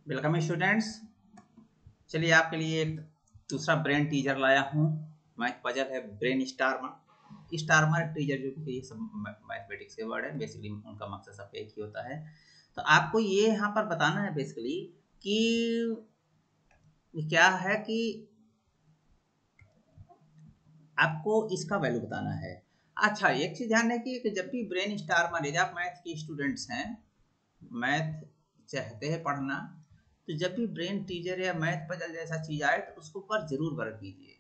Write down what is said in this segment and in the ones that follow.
Welcome students. चलिए आपके लिए एक दूसरा ब्रेन टीजर लाया हूँ। मैथ पजल है ब्रेन स्टार्मर। स्टार्मर टीजर जो कि ये सब मैथमेटिक्स के वर्ड है, बेसिकली उनका मकसद सब एक ही होता है। तो आपको ये यहाँ पर बताना है बेसिकली कि क्या है कि आपको इसका वैल्यू बताना है। अच्छा, एक चीज ध्यान रखिए कि जब भी ब्रेन स्टार्मर, यदि आप मैथ के स्टूडेंट्स हैं, मैथ चाहते हैं पढ़ना, तो जब भी ब्रेन टीजर या मैथ पजल जैसा चीज आए तो उसको पर जरूर वर्क कीजिए,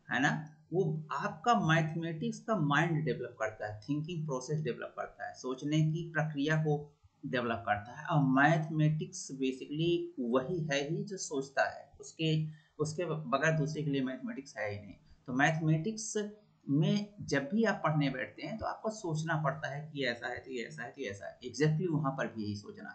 है ना। वो आपका मैथमेटिक्स का माइंड डेवलप करता है, थिंकिंग प्रोसेस डेवलप करता है, सोचने की प्रक्रिया को डेवलप करता है। और मैथमेटिक्स बेसिकली वही है ही जो सोचता है, उसके उसके बगैर दूसरे के लिए मैथमेटिक्स है ही नहीं। तो मैथमेटिक्स में जब भी आप पढ़ने बैठते हैं तो आपको सोचना पड़ता है कि ऐसा है तो ये ऐसा है तो ये ऐसा है, एग्जैक्टली वहां पर भी यही सोचना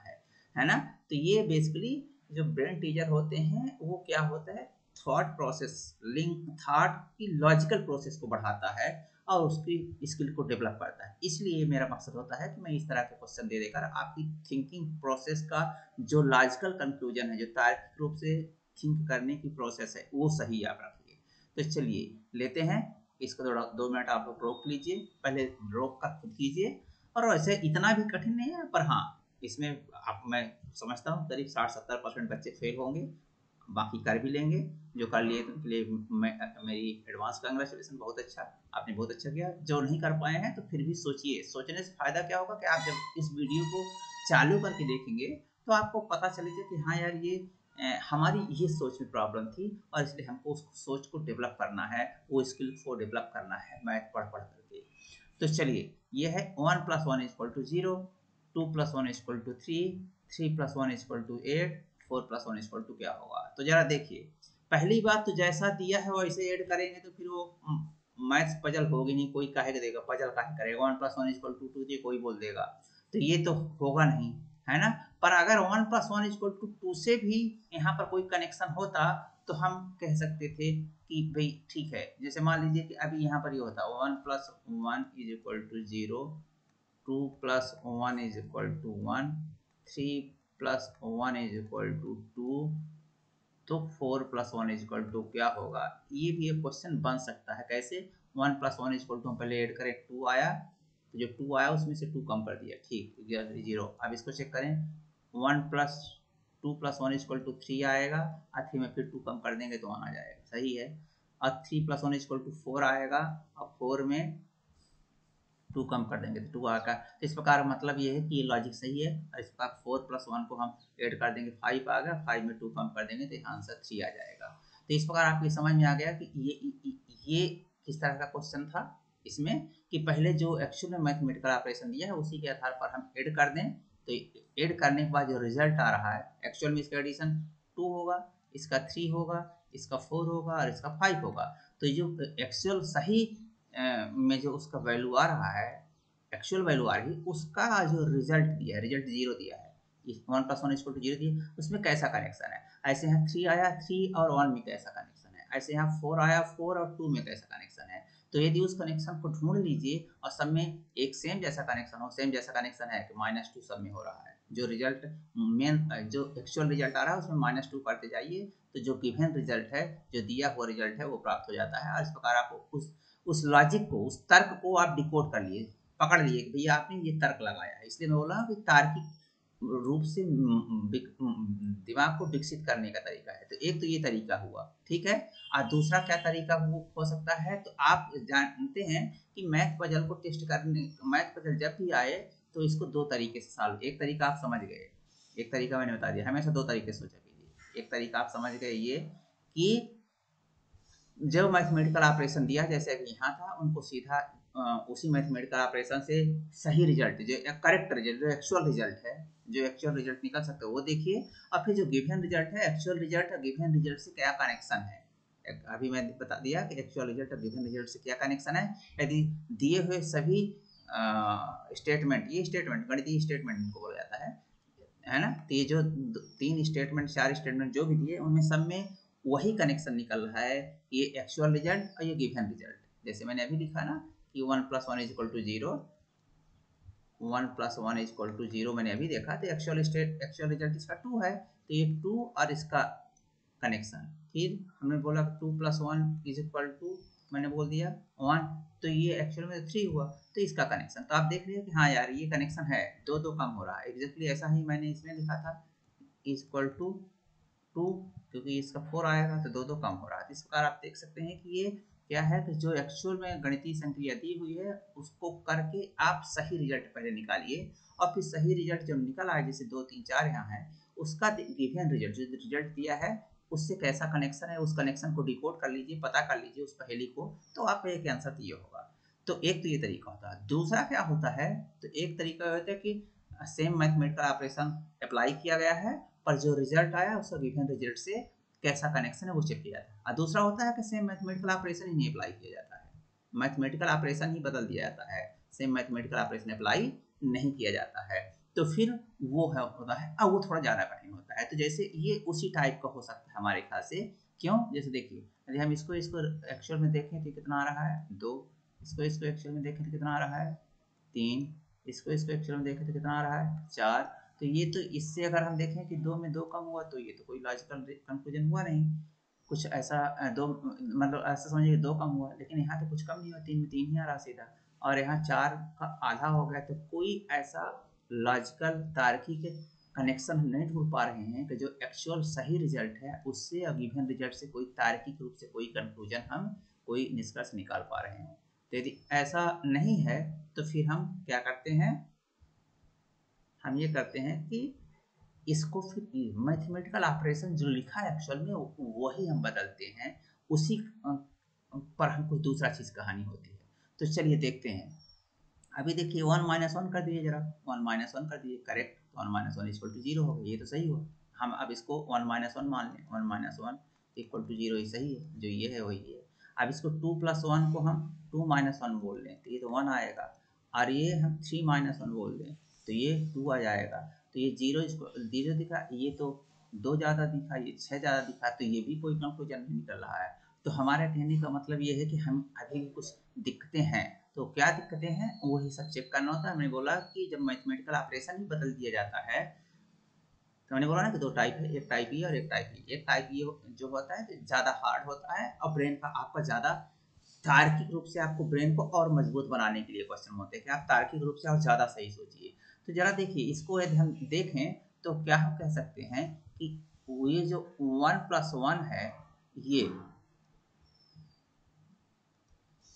है ना। तो ये बेसिकली जो ब्रेन टीजर होते हैं वो क्या होता है, थॉट प्रोसेस, लिंक थॉट की लॉजिकल प्रोसेस को बढ़ाता है और उसकी स्किल को डेवलप करता है। इसलिए मेरा मकसद होता है कि मैं इस तरह के क्वेश्चन दे देकर आपकी थिंकिंग प्रोसेस का जो लॉजिकल कंक्लूजन है, जो तार्किक रूप से थिंक करने की प्रोसेस है, वो सही आप रखिए। तो चलिए लेते हैं इसको, थोड़ा 2 मिनट आप लोग रोक लीजिए, पहले रोक कर खुद कीजिए। और वैसे इतना भी कठिन नहीं है, पर हाँ इसमें आप, मैं समझता हूँ करीब 60-70% बच्चे फेल होंगे, बाकी कर भी लेंगे। जो कर लिए तो उनके लिए मेरी एडवांस कांग्रेचुलेसन, बहुत अच्छा, आपने बहुत अच्छा किया। जो नहीं कर पाए हैं तो फिर भी सोचिए, सोचने से फायदा क्या होगा कि आप जब इस वीडियो को चालू करके देखेंगे तो आपको पता चलेगा कि हाँ यार, ये हमारी ये सोच में प्रॉब्लम थी और इसलिए हमको उस सोच को डेवलप करना है, वो स्किल को डेवलप करना है मैथ पढ़ पढ़ करके। तो चलिए, ये है 1+1=0, 2+1=3, 3+1=8, 4+1 क्या होगा। तो जरा देखिए, पहली बात तो जैसा दिया है वैसे ऐड करेंगे तो फिर वो मैथ्स पजल होगी नहीं, कोई काहे देगा पजल, काहे करेगा। 1+1=2 ये कोई बोल देगा, तो ये तो होगा नहीं, है ना। पर अगर 1+1=2 से भी यहाँ पर कोई कनेक्शन होता तो हम कह सकते थे कि भाई ठीक है। जैसे मान लीजिए कि अभी यहाँ पर ये होता 1+1=0, 2+1=1, 3+1=2, तो 4+1 क्या होगा। ये भी एक क्वेश्चन बन सकता है। कैसे? 1+1 हम पहले ऐड करें, 2 आया, तो जो 2 आया उसमें से 2 कम कर दिया, ठीक, 0। अब इसको चेक करें, 2+1=3 आएगा, और 3 में फिर 2 कम कर देंगे तो 1 आ जाएगा, सही है। और 3+1=4 आएगा, और 4 में 2 कम कर देंगे तो 2 आएगा। तो इस प्रकार मतलब ये है कि ये लॉजिक सही है। और इस प्रकार 4+1 को हम ऐड कर देंगे, 5 आ गया, 5 में 2 कम कर देंगे तो आंसर 3 आ जाएगा। तो इस प्रकार आपकी समझ में आ गया कि ये किस तरह का क्वेश्चन था। इसमें कि पहले जो एक्चुअल में मैथमेटिकल ऑपरेशन दिया है उसी के आधार पर हम ऐड कर दें, तो ऐड करने के बाद जो रिजल्ट आ रहा है एक्चुअल में, इसका एडिशन 2 होगा, इसका 3 होगा, इसका 4 होगा और इसका 5 होगा। तो जो एक्चुअल सही में जो उसका वैल्यू आ रहा है, एक्चुअल वैल्यू आ रही है, उसका जो रिजल्ट दिया है, रिजल्ट 0 दिया है, 1+1=0 दिया, उसमें कैसा कनेक्शन है। ऐसे यहाँ 3 आया, 3 और 1 में कैसा कनेक्शन है। ऐसे यहाँ 4 आया, 4 और 2 में कैसा कनेक्शन है। तो यदि उस कनेक्शन को ढूंढ लीजिए और सब में एक सेम जैसा कनेक्शन हो, सेम जैसा कनेक्शन है कि -2 सब में हो रहा है, जो रिजल्ट मेन जो एक्चुअल रिजल्ट आ रहा है उसमें -2 करते जाइए, तो जो गिवन रिजल्ट है, जो दिया हुआ रिजल्ट है, वो प्राप्त हो जाता है। और इस प्रकार आप उस लॉजिक को, उस तर्क को आप डिकोड कर लिए, पकड़ लिए कि भैया आपने ये तर्क लगाया है। इसलिए मैं बोला कि तार्किक रूप से दिमाग को विकसित करने का तरीका है। तो एक तो ये तरीका हुआ, ठीक है। और दूसरा क्या तरीका हो सकता है, तो आप जानते हैं कि मैथ पजल को टेस्ट करने, मैथ पजल जब भी आए तो इसको 2 तरीके से सॉल्व, एक तरीका आप समझ गए, एक तरीका मैंने बता दिया, हमेशा 2 तरीके से सोचा कीजिए। एक तरीका आप समझ गए ये कि जो मैथमेटिकल ऑपरेशन दिया जैसे अभी यहाँ था, उनको सीधा उसी मैथमेटिकल ऑपरेशन से सही रिजल्ट, जो करेक्ट रिजल्ट, जो एक्चुअल रिजल्ट है, जो एक्चुअल रिजल्ट निकल सकता है वो देखिए। और फिर जो गिवन रिजल्ट है, एक्चुअल रिजल्ट और गिवन रिजल्ट से क्या कनेक्शन है। अभी मैं बता दिया कि एक्चुअल रिजल्ट और गिवन रिजल्ट से क्या कनेक्शन है। यदि दिए हुए सभी स्टेटमेंट, ये स्टेटमेंट गणितीय स्टेटमेंट इनको बोला जाता है ना। तो ये जो 3 स्टेटमेंट, 4 स्टेटमेंट जो भी दिए, उनमें सब में वही कनेक्शन निकल रहा है, ये एक्चुअल रिजल्ट और ये गिवन रिजल्ट। जैसे मैंने अभी लिखा ना कि 1+1=0, 1 + 1 = 0 मैंने अभी देखा, तो एक्चुअल रिजल्ट इसका 2 है, तो ये 2 और इसका कनेक्शन। फिर हमने बोला 2 + 1 = मैंने बोल दिया 1, तो ये एक्चुअल में 3 हुआ, तो इसका कनेक्शन। तो आप देख रहे हो कि हाँ यार ये कनेक्शन है, दो दो कम हो रहा है। एग्जैक्टली ऐसा ही मैंने इसमें लिखा था, = 2, क्योंकि इसका 4 आएगा तो दो दो कम हो रहा है। तो इस प्रकार आप देख सकते हैं कि ये क्या है कि जो एक्चुअल में गणितीय संक्रिया दी हुई है उसको करके आप सही रिजल्ट पहले निकालिए, और फिर सही रिजल्ट जब निकल आए, जैसे 2 3 4 यहाँ है, उसका गिवन रिजल्ट जो रिजल्ट दिया है उससे कैसा कनेक्शन है, उस कनेक्शन को डिकोड कर लीजिए, पता कर लीजिए उस पहेली को, तो आपका एक आंसर तो ये होगा। तो एक तो ये तरीका होता है। दूसरा क्या होता है, तो एक तरीका होता है कि सेम मैथमेटिकल ऑपरेशन अप्लाई किया गया है, पर जो रिजल्ट आया उसका गिवन रिजल्ट से कैसा कनेक्शन है वो चेक किया जाता है। और दूसरा होता है कि सेम मैथमेटिकल ऑपरेशन ही नहीं अप्लाई किया जाता है, मैथमेटिकल ऑपरेशन ही बदल दिया जाता है, सेम मैथमेटिकल ऑपरेशन अप्लाई नहीं किया जाता है, तो फिर वो है होता है, अब वो थोड़ा ज़्यादा कठिन होता है। तो जैसे ये उसी टाइप का हो सकता है हमारे ख्याल से। क्यों? जैसे देखिए, यदि हम इसको एक्चुअल में देखें तो कितना आ रहा है 2, इसको एक्चुअल में देखें तो कितना आ रहा है 3, इसको एक्चुअल में देखें तो कितना आ रहा है 4। तो ये तो इससे अगर हम देखें कि 2 में 2 कम हुआ, तो ये तो कोई लॉजिकल कंक्लूजन हुआ नहीं, कुछ ऐसा दो मतलब ऐसा समझिए 2 कम हुआ, लेकिन यहाँ तो कुछ कम नहीं हुआ, 3 में 3 ही आ रहा सीधा, और यहाँ 4 का आधा हो गया। तो कोई ऐसा लॉजिकल तार्किक कनेक्शन हम नहीं ढूंढ पा रहे हैं कि जो एक्चुअल सही रिजल्ट है उससे और गिवन रिजल्ट से कोई तार्किक रूप से कोई कंक्लूजन हम कोई निष्कर्ष निकाल पा रहे हैं। तो यदि ऐसा नहीं है तो फिर हम क्या करते हैं, हम ये करते हैं कि इसको फिर मैथमेटिकल ऑपरेशन जो लिखा है एक्चुअल में वही हम बदलते हैं, उसी पर हम कुछ दूसरा चीज़ कहानी होती है। तो चलिए देखते हैं। अभी देखिए 1 - 1 कर दीजिए, जरा 1 - 1 कर दीजिए, करेक्ट। 1 - 1 = 0 हो गया, ये तो सही हुआ। हम अब इसको 1 - 1 मान लें, 1 - 1 = 0, ये सही है, जो ये है वही है। अब इसको 2 + 1 को हम 2 - 1 बोल लें तो ये तो 1 आएगा, और ये हम 3 - 1 बोल दें तो ये 2 आ जाएगा। तो ये 0 इसको 0 दिखा, ये तो 2 ज़्यादा दिखा, ये 6 ज़्यादा दिखा, तो ये भी कोई कंक्लूजन नहीं निकल रहा है। तो हमारे कहने का मतलब ये है कि हम अभी भी कुछ दिक्कतें हैं। तो क्या दिक्कतें हैं वही सब चेक करना होता है। मैंने बोला कि जब मैथमेटिकल ऑपरेशन ही बदल दिया जाता है, तो मैंने बोला ना कि दो टाइप है, एक टाइप ई और एक टाइप ई। एक टाइप ई जो होता है ज़्यादा हार्ड होता है, और ब्रेन का आपका ज़्यादा तार्किक रूप से आपको ब्रेन को और मजबूत बनाने के लिए क्वेश्चन होते हैं कि आप तार्किक रूप से और ज़्यादा सही सोचिए। तो जरा देखिए, इसको यदि हम देखें तो क्या हम कह सकते हैं कि ये जो 1 + 1 है, ये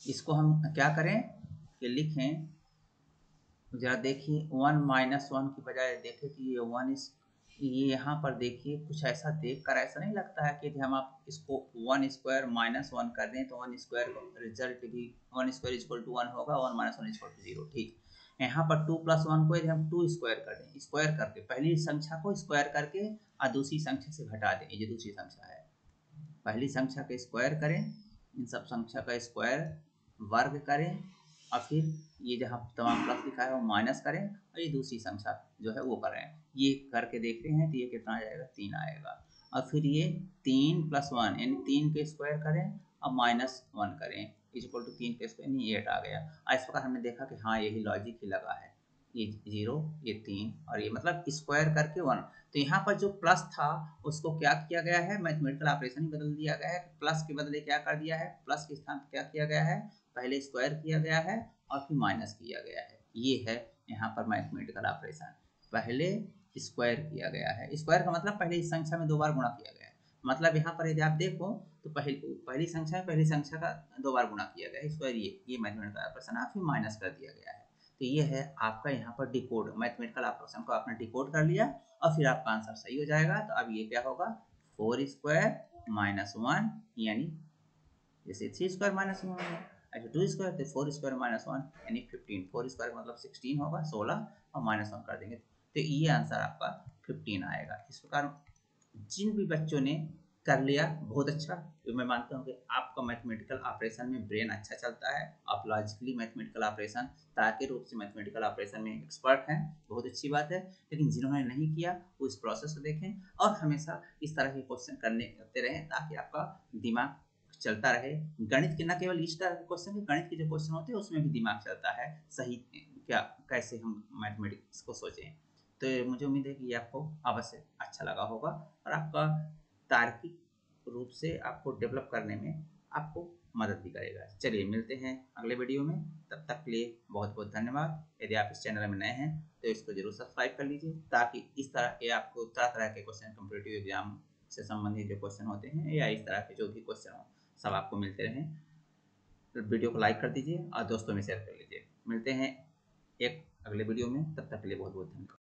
इसको हम क्या करें कि लिखें, जरा देखिए 1 - 1 की बजाय देखें कि ये 1 इस, ये यहाँ पर देखिए कुछ ऐसा देखकर ऐसा नहीं लगता है कि यदि हम आप इसको 1² - 1 कर दें तो 1² रिजल्ट भी 1² = 1 होगा, 1 - 1 = 0। ठीक, यहाँ पर 2 + 1 को यदि हम 2² कर दें, स्क्वायर करके पहली संख्या को स्क्वायर करके और दूसरी संख्या से घटा दें, ये दूसरी संख्या है, पहली संख्या का स्क्वायर करें, इन सब संख्या का स्क्वायर वर्ग करें, और फिर ये जहाँ तमाम प्लस लिखा है वो माइनस करें, और ये दूसरी संख्या जो है वो करें। ये करके देख रहे हैं तो ये कितना आ जाएगा 3 आएगा। और फिर ये 3 + 1 यानी 3 के स्क्वायर करें और -1 करें, = 3 के स्क्वायर यानी 8 आ गया। और इस प्रकार हमने देखा कि हाँ यही लॉजिक ही लगा है, ये 0 ये 3 और ये मतलब स्क्वायर करके 1। तो यहाँ पर जो प्लस था उसको क्या किया गया है, मैथमेटिकल ऑपरेशन ही बदल दिया गया है। प्लस के बदले क्या कर दिया है, प्लस के स्थान पर क्या किया गया है, पहले स्क्वायर किया गया है और फिर माइनस किया गया है। ये है यहाँ पर मैथमेटिकल ऑपरेशन, पहले स्क्वायर किया गया है। स्क्वायर का मतलब पहले इस संख्या में 2 बार गुणा किया गया है। मतलब यहाँ पर यदि आप देखो तो पहली संख्या में पहली संख्या का 2 बार गुणा किया गया है, स्क्वायर ये मैथमेटिकल ऑपरेशन है, फिर माइनस कर दिया गया है। तो ये है आपका यहाँ पर डिकोड, मैथमेटिकल ऑपरेशन को आपने डिकोड कर लिया और फिर आपका आंसर सही हो जाएगा। तो अब ये क्या होगा, 4² - 1 यानी जैसे 3² - 1 है, अच्छा 2² तो 4² - 1 यानी 15। 4² मतलब 16 होगा, 16 और -1 कर देंगे तो ये आंसर आपका 15 आएगा। इस प्रकार जिन भी बच्चों ने कर लिया बहुत अच्छा, तो मैं मानता हूँ कि आपका मैथमेटिकल ऑपरेशन में ब्रेन अच्छा चलता है, आप लॉजिकली मैथमेटिकल ऑपरेशन तार्किक रूप से मैथमेटिकल ऑपरेशन में एक्सपर्ट हैं, बहुत अच्छी बात है। लेकिन जिन्होंने नहीं किया वो इस प्रोसेस को देखें और हमेशा इस तरह के क्वेश्चन करते रहें ताकि आपका दिमाग चलता रहे। गणित के न केवल इस तरह के क्वेश्चन, गणित के जो क्वेश्चन होते हैं उसमें भी दिमाग चलता है, सही क्या कैसे हम मैथमेटिक्स को सोचें। तो मुझे उम्मीद है कि ये आपको अवश्य अच्छा लगा होगा और आपका तार्किक रूप से आपको डेवलप करने में आपको मदद भी करेगा। चलिए मिलते हैं अगले वीडियो में, तब तक के लिए बहुत बहुत धन्यवाद। यदि आप इस चैनल में नए हैं तो इसको जरूर सब्सक्राइब कर लीजिए, ताकि इस तरह के आपको तरह तरह के क्वेश्चन कम्पिटिटिव एग्जाम से संबंधित जो क्वेश्चन होते हैं या इस तरह के जो भी क्वेश्चन हो सब आपको मिलते रहें। तो वीडियो को लाइक कर दीजिए और दोस्तों में शेयर कर लीजिए। मिलते हैं एक अगले वीडियो में, तब तक के लिए बहुत बहुत धन्यवाद।